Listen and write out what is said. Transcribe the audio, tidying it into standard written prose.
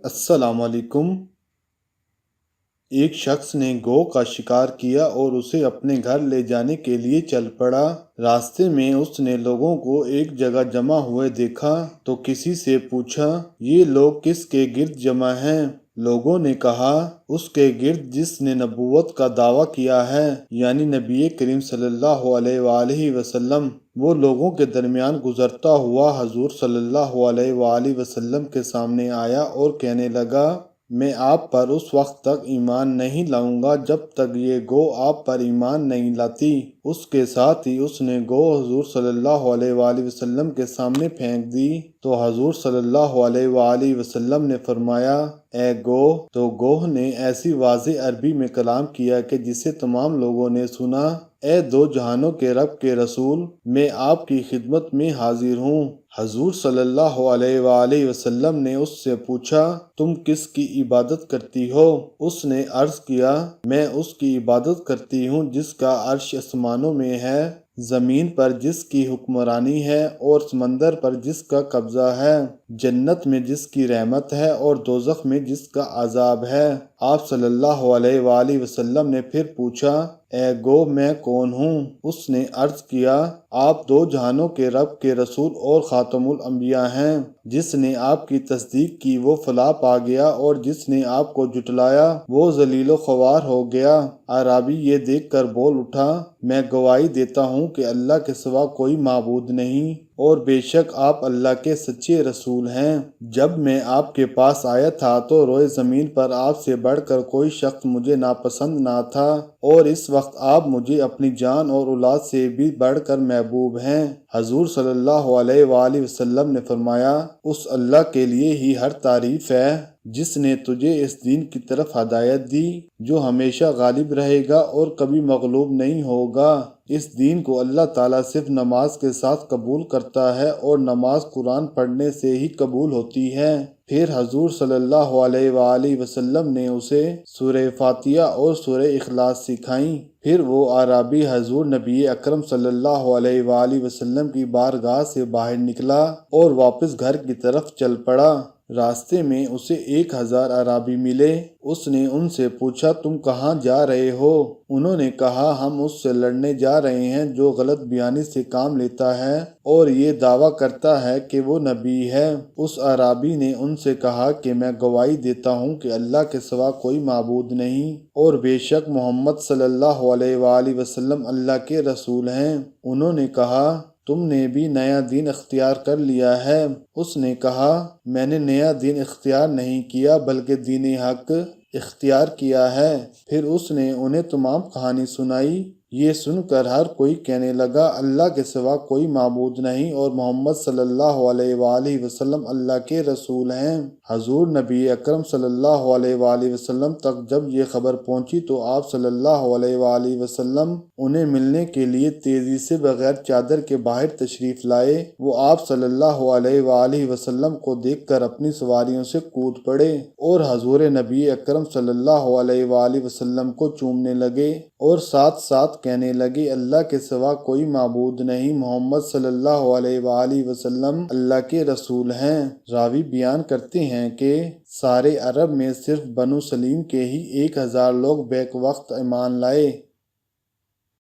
السلام علیکم۔ ایک شخص نے گو کا شکار کیا اور اسے اپنے گھر لے جانے کے لیے چل پڑا۔ راستے میں اس نے لوگوں کو ایک جگہ جمع ہوئے دیکھا تو کسی سے پوچھا، یہ لوگ کس کے گرد جمع ہیں؟ لوگوں نے کہا، اس کے گرد جس نے نبوت کا دعویٰ کیا ہے، یعنی نبی کریم صلی اللہ علیہ وآلہ وسلم۔ وہ لوگوں کے درمیان گزرتا ہوا حضور صلی اللہ علیہ وآلہ وسلم کے سامنے آیا اور کہنے لگا، میں آپ پر اس وقت تک ایمان نہیں لاؤں گا جب تک یہ گو آپ پر ایمان نہیں لاتی۔ اس کے ساتھ ہی اس نے گو حضور صلی اللہ علیہ وآلہ وسلم کے سامنے پھینک دی تو حضور صلی اللہ علیہ وآلہ وسلم نے فرمایا، اے گو۔ تو گوہ نے ایسی واضح عربی میں کلام کیا کہ جسے تمام لوگوں نے سنا، اے دو جہانوں کے رب کے رسول، میں آپ کی خدمت میں حاضر ہوں۔ حضور صلی اللہ علیہ وآلہ وسلم نے اس سے پوچھا، تم کس کی عبادت کرتی ہو؟ اس نے عرض کیا، میں اس کی عبادت کرتی ہوں جس کا عرش آسمانوں میں ہے، زمین پر جس کی حکمرانی ہے اور سمندر پر جس کا قبضہ ہے، جنت میں جس کی رحمت ہے اور دوزخ میں جس کا عذاب ہے۔ آپ صلی اللہ علیہ وآلہ وسلم نے پھر پوچھا، اے گو میں کون ہوں؟ اس نے عرض کیا، آپ دو جہانوں کے رب کے رسول اور خاتم الانبیاء ہیں۔ جس نے آپ کی تصدیق کی وہ فلاح پا گیا اور جس نے آپ کو جھٹلایا وہ ذلیل و خوار ہو گیا۔ اعرابی یہ دیکھ کر بول اٹھا، میں گواہی دیتا ہوں کہ اللہ کے سوا کوئی معبود نہیں اور بے شک آپ اللہ کے سچے رسول ہیں۔ جب میں آپ کے پاس آیا تھا تو روئے زمین پر آپ سے بڑھ کر کوئی شخص مجھے ناپسند نہ تھا، اور اس وقت آپ مجھے اپنی جان اور اولاد سے بھی بڑھ کر محبوب ہیں۔ حضور صلی اللہ علیہ وآلہ وسلم نے فرمایا، اس اللہ کے لیے ہی ہر تعریف ہے جس نے تجھے اس دین کی طرف ہدایت دی جو ہمیشہ غالب رہے گا اور کبھی مغلوب نہیں ہوگا۔ اس دین کو اللہ تعالیٰ صرف نماز کے ساتھ قبول کرتا ہے اور نماز قرآن پڑھنے سے ہی قبول ہوتی ہے۔ پھر حضور صلی اللہ علیہ وآلہ وسلم نے اسے سورہ فاتحہ اور سورہ اخلاص سکھائیں۔ پھر وہ اعرابی حضور نبی اکرم صلی اللہ علیہ وآلہ وسلم کی بارگاہ سے باہر نکلا اور واپس گھر کی طرف چل پڑا۔ راستے میں اسے 1000 اعرابی ملے۔ اس نے ان سے پوچھا، تم کہاں جا رہے ہو؟ انہوں نے کہا، ہم اس سے لڑنے جا رہے ہیں جو غلط بیانی سے کام لیتا ہے اور یہ دعویٰ کرتا ہے کہ وہ نبی ہے۔ اس اعرابی نے ان سے کہا کہ میں گواہی دیتا ہوں کہ اللہ کے سوا کوئی معبود نہیں اور بے شک محمد صلی اللہ علیہ وآلہ وسلم اللہ کے رسول ہیں۔ انہوں نے کہا، تم نے بھی نیا دین اختیار کر لیا ہے؟ اس نے کہا، میں نے نیا دین اختیار نہیں کیا بلکہ دین حق اختیار کیا ہے۔ پھر اس نے انہیں تمام کہانی سنائی۔ یہ سن کر ہر کوئی کہنے لگا، اللہ کے سوا کوئی معبود نہیں اور محمد صلی اللہ علیہ وآلہ وسلم اللہ کے رسول ہیں۔ حضور نبی اکرم صلی اللہ علیہ وآلہ وسلم تک جب یہ خبر پہنچی تو آپ صلی اللہ علیہ وآلہ وسلم انہیں ملنے کے لیے تیزی سے بغیر چادر کے باہر تشریف لائے۔ وہ آپ صلی اللہ علیہ وآلہ وسلم کو دیکھ کر اپنی سواریوں سے کود پڑے اور حضور نبی اکرم صلی اللہ علیہ وآلہ وسلم کو چومنے لگے اور ساتھ ساتھ کہنے لگے، اللہ کے سوا کوئی معبود نہیں، محمد صلی اللہ علیہ وآلہ وسلم اللہ کے رسول ہیں۔ راوی بیان کرتے ہیں کہ سارے عرب میں صرف بنو سلیم کے ہی 1000 لوگ بیک وقت ایمان لائے۔